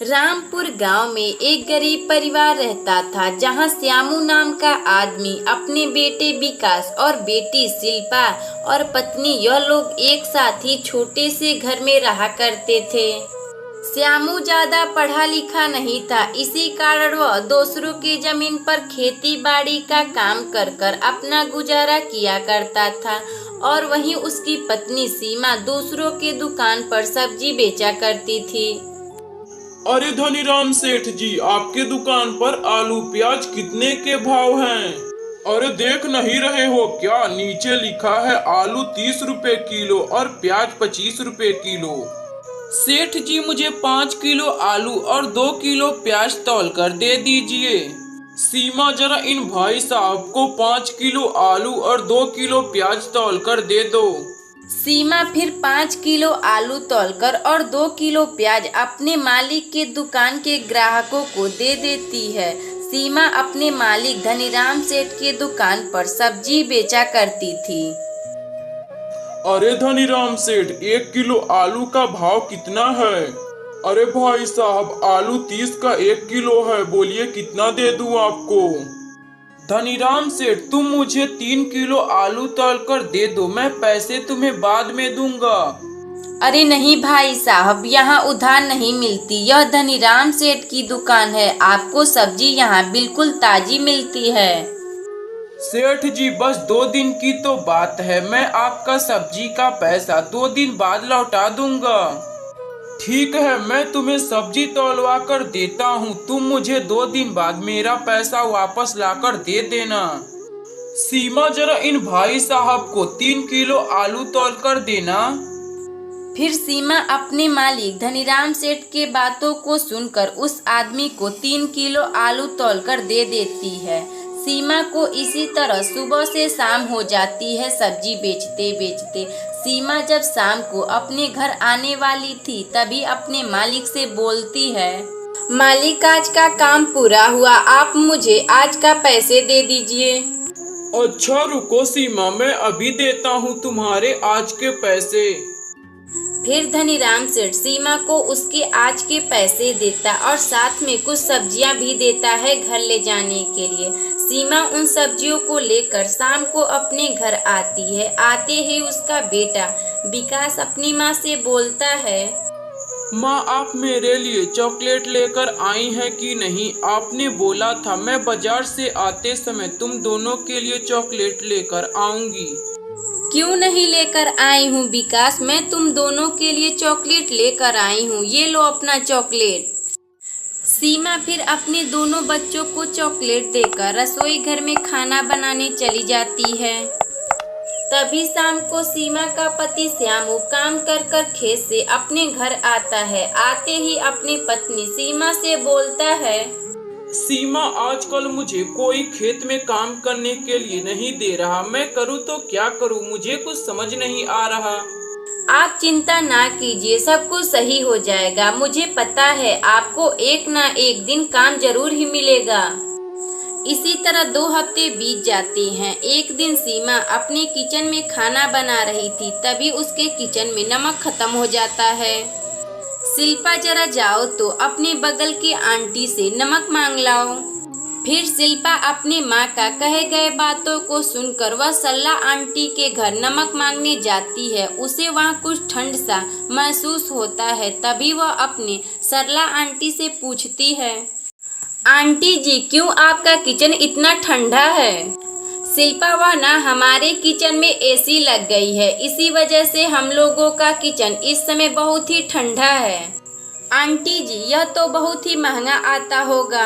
रामपुर गांव में एक गरीब परिवार रहता था, जहां श्यामू नाम का आदमी अपने बेटे विकास और बेटी शिल्पा और पत्नी यह लोग एक साथ ही छोटे से घर में रहा करते थे। श्यामू ज्यादा पढ़ा लिखा नहीं था, इसी कारण वह दूसरों की जमीन पर खेती बाड़ी का काम कर कर अपना गुजारा किया करता था और वहीं उसकी पत्नी सीमा दूसरों के दुकान पर सब्जी बेचा करती थी। अरे धनीराम सेठ जी, आपके दुकान पर आलू प्याज कितने के भाव हैं? अरे देख नहीं रहे हो क्या, नीचे लिखा है आलू 30 रुपए किलो और प्याज 25 रुपए किलो। सेठ जी, मुझे 5 किलो आलू और 2 किलो प्याज तौल कर दे दीजिए। सीमा, जरा इन भाई साहब को 5 किलो आलू और 2 किलो प्याज तौल कर दे दो। सीमा फिर 5 किलो आलू तौलकर और 2 किलो प्याज अपने मालिक के दुकान के ग्राहकों को दे देती है। सीमा अपने मालिक धनीराम सेठ के दुकान पर सब्जी बेचा करती थी। अरे धनीराम सेठ, 1 किलो आलू का भाव कितना है? अरे भाई साहब, आलू 30 का 1 किलो है, बोलिए कितना दे दूं आपको? धनीराम सेठ, तुम मुझे 3 किलो आलू तौल कर दे दो, मैं पैसे तुम्हें बाद में दूंगा। अरे नहीं भाई साहब, यहाँ उधार नहीं मिलती, यह धनीराम सेठ की दुकान है, आपको सब्जी यहाँ बिल्कुल ताजी मिलती है। सेठ जी, बस 2 दिन की तो बात है, मैं आपका सब्जी का पैसा 2 दिन बाद लौटा दूंगा। ठीक है, मैं तुम्हें सब्जी तौलवा कर देता हूँ, तुम मुझे 2 दिन बाद मेरा पैसा वापस लाकर दे देना। सीमा, जरा इन भाई साहब को 3 किलो आलू तौल कर देना। फिर सीमा अपने मालिक धनीराम सेठ के बातों को सुनकर उस आदमी को 3 किलो आलू तौलकर दे देती है। सीमा को इसी तरह सुबह से शाम हो जाती है सब्जी बेचते बेचते। सीमा जब शाम को अपने घर आने वाली थी, तभी अपने मालिक से बोलती है, मालिक आज का काम पूरा हुआ, आप मुझे आज का पैसे दे दीजिए। अच्छा रुको सीमा, मैं अभी देता हूँ तुम्हारे आज के पैसे। फिर धनीराम सेठ सीमा को उसके आज के पैसे देता और साथ में कुछ सब्जियां भी देता है घर ले जाने के लिए। सीमा उन सब्जियों को लेकर शाम को अपने घर आती है। आते ही उसका बेटा विकास अपनी माँ से बोलता है, माँ, आप मेरे लिए चॉकलेट लेकर आई हैं कि नहीं? आपने बोला था मैं बाजार से आते समय तुम दोनों के लिए चॉकलेट लेकर आऊंगी। क्यों नहीं लेकर आई हूँ विकास, मैं तुम दोनों के लिए चॉकलेट लेकर आई हूँ, ये लो अपना चॉकलेट। सीमा फिर अपने दोनों बच्चों को चॉकलेट देकर रसोई घर में खाना बनाने चली जाती है। तभी शाम को सीमा का पति श्यामू काम कर कर खेत से अपने घर आता है। आते ही अपनी पत्नी सीमा से बोलता है, सीमा, आजकल मुझे कोई खेत में काम करने के लिए नहीं दे रहा, मैं करूँ तो क्या करूँ, मुझे कुछ समझ नहीं आ रहा। आप चिंता ना कीजिए, सब कुछ सही हो जाएगा, मुझे पता है आपको एक ना एक दिन काम जरूर ही मिलेगा। इसी तरह 2 हफ्ते बीत जाते हैं। एक दिन सीमा अपने किचन में खाना बना रही थी, तभी उसके किचन में नमक खत्म हो जाता है। शिल्पा, जरा जाओ तो अपने बगल की आंटी से नमक मांग लाओ। फिर शिल्पा अपनी माँ का कहे गए बातों को सुनकर वह सरला आंटी के घर नमक मांगने जाती है। उसे वहाँ कुछ ठंड सा महसूस होता है। तभी वह अपने सरला आंटी से पूछती है, आंटी जी, क्यों आपका किचन इतना ठंडा है? शिल्पा, वह ना हमारे किचन में एसी लग गई है, इसी वजह से हम लोगों का किचन इस समय बहुत ही ठंडा है। आंटी जी, यह तो बहुत ही महंगा आता होगा।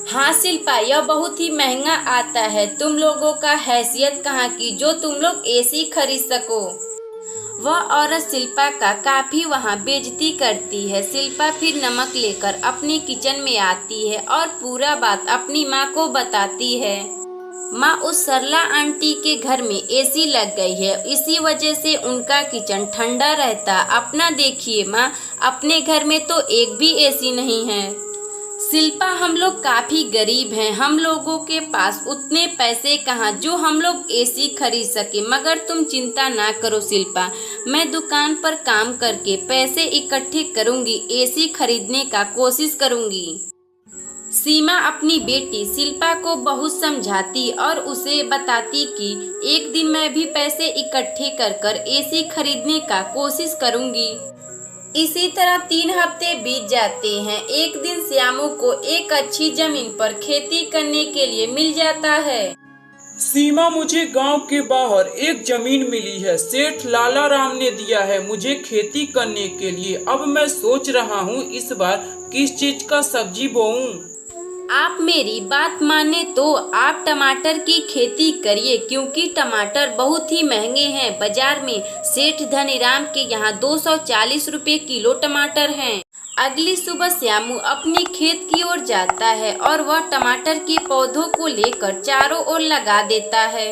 हाँ शिल्पा, यह बहुत ही महंगा आता है, तुम लोगों का हैसियत कहाँ की जो तुम लोग एसी खरीद सको। वह औरत शिल्पा का काफी वहाँ बेइज्जती करती है। शिल्पा फिर नमक लेकर अपने किचन में आती है और पूरा बात अपनी माँ को बताती है। माँ, उस सरला आंटी के घर में एसी लग गई है, इसी वजह से उनका किचन ठंडा रहता। अपना देखिए माँ, अपने घर में तो एक भी एसी नहीं है। शिल्पा, हम लोग काफी गरीब हैं, हम लोगों के पास उतने पैसे कहाँ जो हम लोग एसी खरीद सके। मगर तुम चिंता ना करो शिल्पा, मैं दुकान पर काम करके पैसे इकट्ठे करूंगी, एसी खरीदने का कोशिश करूंगी। सीमा अपनी बेटी शिल्पा को बहुत समझाती और उसे बताती कि एक दिन मैं भी पैसे इकट्ठे कर एसी खरीदने का कोशिश करूंगी। इसी तरह 3 हफ्ते बीत जाते हैं। एक दिन श्यामू को एक अच्छी जमीन पर खेती करने के लिए मिल जाता है। सीमा, मुझे गांव के बाहर एक जमीन मिली है। सेठ लाला राम ने दिया है मुझे खेती करने के लिए। अब मैं सोच रहा हूँ इस बार किस चीज का सब्जी बोऊं। आप मेरी बात माने तो आप टमाटर की खेती करिए, क्योंकि टमाटर बहुत ही महंगे हैं। बाजार में सेठ धनीराम के यहाँ 240 रुपए किलो टमाटर हैं। अगली सुबह श्यामू अपने खेत की ओर जाता है और वह टमाटर के पौधों को लेकर चारों ओर लगा देता है।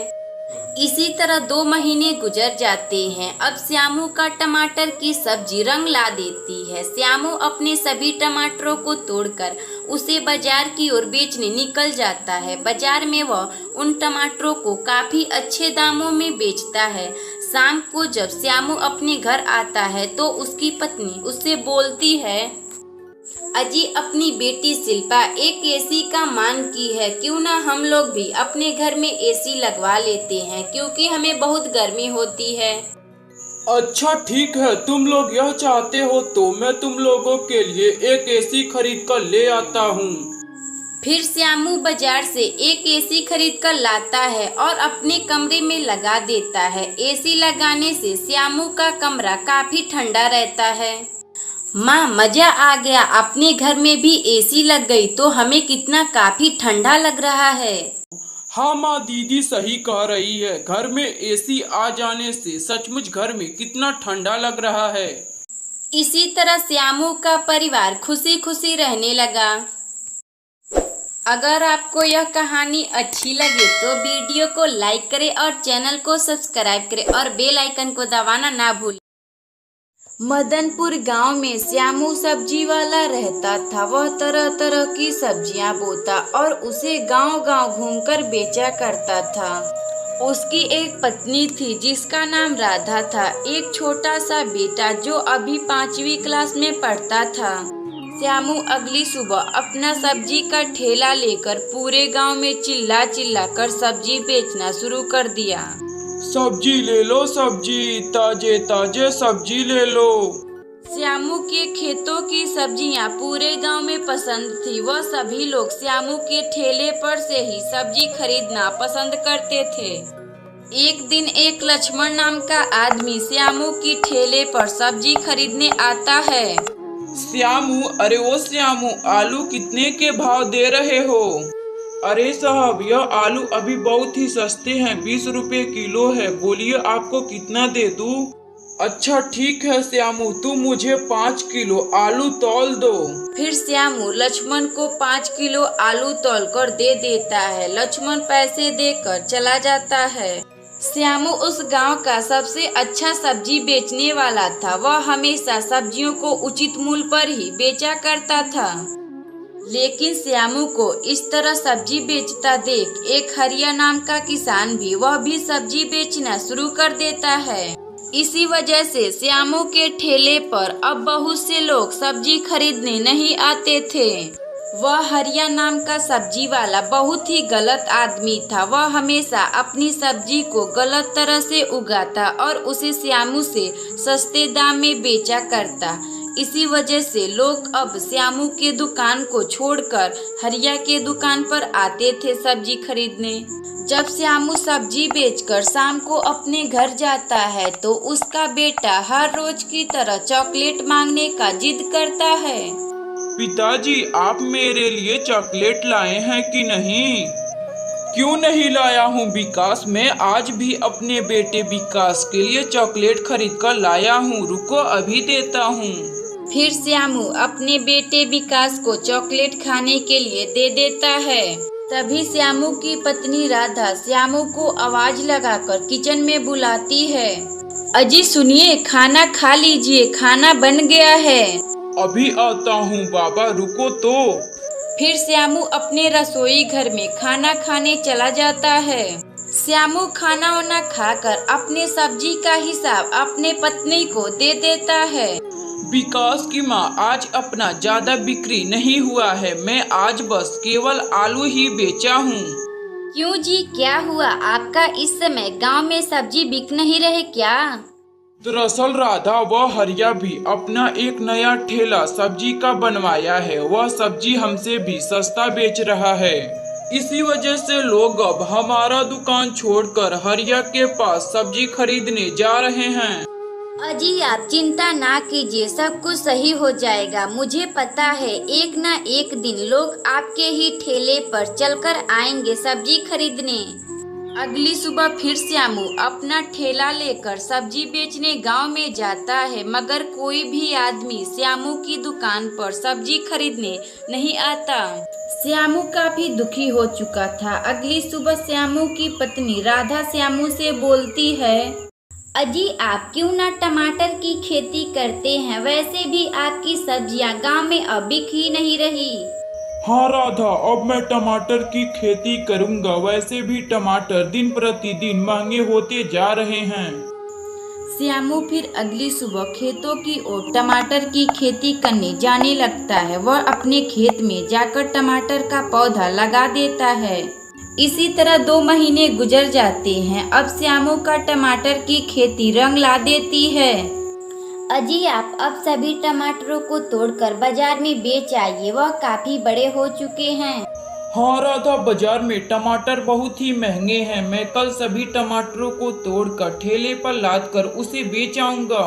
इसी तरह 2 महीने गुजर जाते हैं। अब श्यामू का टमाटर की सब्जी रंग ला देती है। श्यामू अपने सभी टमाटरों को तोड़कर उसे बाजार की ओर बेचने निकल जाता है। बाजार में वह उन टमाटरों को काफी अच्छे दामों में बेचता है। शाम को जब श्यामू अपने घर आता है तो उसकी पत्नी उससे बोलती है, अजी अपनी बेटी शिल्पा एक एसी का मांग की है, क्यों ना हम लोग भी अपने घर में एसी लगवा लेते हैं, क्योंकि हमें बहुत गर्मी होती है। अच्छा ठीक है, तुम लोग यह चाहते हो तो मैं तुम लोगों के लिए एक एसी खरीद कर ले आता हूँ। फिर श्यामू बाजार से एक एसी खरीद कर लाता है और अपने कमरे में लगा देता है। एसी लगाने से श्यामू का कमरा काफी ठंडा रहता है। माँ, मजा आ गया, अपने घर में भी एसी लग गई तो हमें कितना काफी ठंडा लग रहा है। हाँ माँ, दीदी सही कह रही है। घर में एसी आ जाने से सचमुच घर में कितना ठंडा लग रहा है। इसी तरह श्यामू का परिवार खुशी खुशी रहने लगा। अगर आपको यह कहानी अच्छी लगे तो वीडियो को लाइक करें और चैनल को सब्सक्राइब करें और बेल आइकन को दबाना ना भूलें। मदनपुर गांव में श्यामू सब्जी वाला रहता था। वह तरह तरह की सब्जियां बोता और उसे गांव गांव घूमकर बेचा करता था। उसकी एक पत्नी थी जिसका नाम राधा था। एक छोटा सा बेटा जो अभी 5वीं क्लास में पढ़ता था। श्यामू अगली सुबह अपना सब्जी का ठेला लेकर पूरे गांव में चिल्ला चिल्ला कर सब्जी बेचना शुरू कर दिया। सब्जी ले लो, सब्जी ताजे ताजे सब्जी ले लो। श्यामू के खेतों की सब्जियां पूरे गांव में पसंद थी। वह सभी लोग श्यामू के ठेले पर से ही सब्जी खरीदना पसंद करते थे। एक दिन एक लक्ष्मण नाम का आदमी श्यामू की ठेले पर सब्जी खरीदने आता है। श्यामू, अरे ओ श्यामू, आलू कितने के भाव दे रहे हो? अरे साहब, यह आलू अभी बहुत ही सस्ते हैं, 20 रुपए किलो है। बोलिए आपको कितना दे दूं? अच्छा ठीक है श्यामू, तुम मुझे 5 किलो आलू तौल दो। फिर श्यामू लक्ष्मण को 5 किलो आलू तौल कर दे देता है। लक्ष्मण पैसे देकर चला जाता है। श्यामू उस गांव का सबसे अच्छा सब्जी बेचने वाला था। वह हमेशा सब्जियों को उचित मूल्य पर ही बेचा करता था। लेकिन श्यामू को इस तरह सब्जी बेचता देख एक हरिया नाम का किसान भी वह भी सब्जी बेचना शुरू कर देता है। इसी वजह से श्यामू के ठेले पर अब बहुत से लोग सब्जी खरीदने नहीं आते थे। वह हरिया नाम का सब्जी वाला बहुत ही गलत आदमी था। वह हमेशा अपनी सब्जी को गलत तरह से उगाता और उसे श्यामू से सस्ते दाम में बेचा करता। इसी वजह से लोग अब श्यामू के दुकान को छोड़कर हरिया के दुकान पर आते थे सब्जी खरीदने। जब श्यामू सब्जी बेचकर शाम को अपने घर जाता है तो उसका बेटा हर रोज की तरह चॉकलेट मांगने का जिद करता है। पिताजी, आप मेरे लिए चॉकलेट लाए हैं कि नहीं? क्यों नहीं लाया हूँ विकास, मैं आज भी अपने बेटे विकास के लिए चॉकलेट खरीद कर लाया हूँ। रुको अभी देता हूँ। फिर श्यामू अपने बेटे विकास को चॉकलेट खाने के लिए दे देता है। तभी श्यामू की पत्नी राधा श्यामू को आवाज लगाकर किचन में बुलाती है। अजी सुनिए, खाना खा लीजिए, खाना बन गया है। अभी आता हूँ बाबा, रुको तो। फिर श्यामू अपने रसोई घर में खाना खाने चला जाता है। श्यामू खाना वाना खाकर अपने सब्जी का हिसाब अपने पत्नी को दे देता है। विकास की माँ, आज अपना ज्यादा बिक्री नहीं हुआ है, मैं आज बस केवल आलू ही बेचा हूँ। क्यों जी, क्या हुआ? आपका इस समय गांव में सब्जी बिक नहीं रहे क्या? दरअसल राधा व हरिया भी अपना एक नया ठेला सब्जी का बनवाया है। वह सब्जी हमसे भी सस्ता बेच रहा है। इसी वजह से लोग अब हमारा दुकान छोड़कर हरिया के पास सब्जी खरीदने जा रहे हैं। अजी, आप चिंता ना कीजिए, सब कुछ सही हो जाएगा। मुझे पता है एक ना एक दिन लोग आपके ही ठेले पर चलकर आएंगे सब्जी खरीदने। अगली सुबह फिर श्यामू अपना ठेला लेकर सब्जी बेचने गांव में जाता है, मगर कोई भी आदमी श्यामू की दुकान पर सब्जी खरीदने नहीं आता। श्यामू काफी दुखी हो चुका था। अगली सुबह श्यामू की पत्नी राधा श्यामू से बोलती है, अजी, आप क्यों ना टमाटर की खेती करते हैं? वैसे भी आपकी सब्जियां गांव में अब बिक ही नहीं रही। हाँ राधा, अब मैं टमाटर की खेती करूँगा। वैसे भी टमाटर दिन प्रतिदिन महंगे होते जा रहे हैं। श्यामू फिर अगली सुबह खेतों की ओर टमाटर की खेती करने जाने लगता है। वह अपने खेत में जाकर टमाटर का पौधा लगा देता है। इसी तरह 2 महीने गुजर जाते हैं। अब श्यामू का टमाटर की खेती रंग ला देती है। अजी, आप अब सभी टमाटरों को तोड़कर बाजार में बेच आइए, वह काफी बड़े हो चुके हैं। हाँ राधा, बाजार में टमाटर बहुत ही महंगे हैं। मैं कल सभी टमाटरों को तोड़कर ठेले पर लाद कर उसे बेच आऊंगा।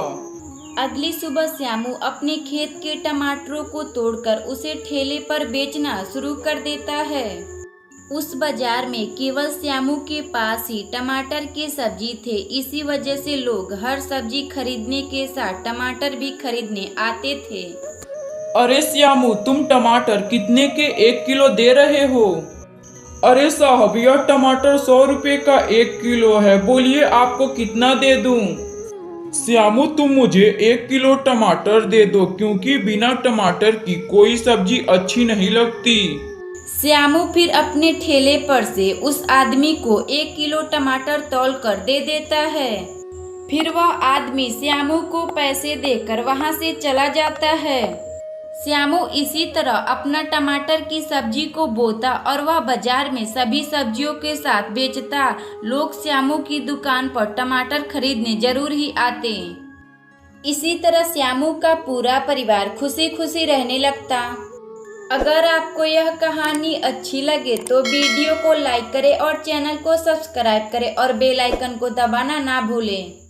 अगली सुबह श्यामू अपने खेत के टमाटरों को तोड़कर उसे ठेले पर बेचना शुरू कर देता है। उस बाजार में केवल श्यामू के पास ही टमाटर के सब्जी थे। इसी वजह से लोग हर सब्जी खरीदने के साथ टमाटर भी खरीदने आते थे। अरे श्यामू, तुम टमाटर कितने के 1 किलो दे रहे हो? अरे साहब, यह टमाटर 100 रुपए का 1 किलो है। बोलिए आपको कितना दे दूं? श्यामू, तुम मुझे 1 किलो टमाटर दे दो, क्योंकि बिना टमाटर की कोई सब्जी अच्छी नहीं लगती। श्यामू फिर अपने ठेले पर से उस आदमी को 1 किलो टमाटर तौल कर दे देता है। फिर वह आदमी श्यामू को पैसे देकर वहां से चला जाता है। श्यामू इसी तरह अपना टमाटर की सब्जी को बोता और वह बाजार में सभी सब्जियों के साथ बेचता। लोग श्यामू की दुकान पर टमाटर खरीदने जरूर ही आते। इसी तरह श्यामू का पूरा परिवार खुशी खुशी रहने लगता। अगर आपको यह कहानी अच्छी लगे तो वीडियो को लाइक करें और चैनल को सब्सक्राइब करें और बेल आइकन को दबाना ना भूलें।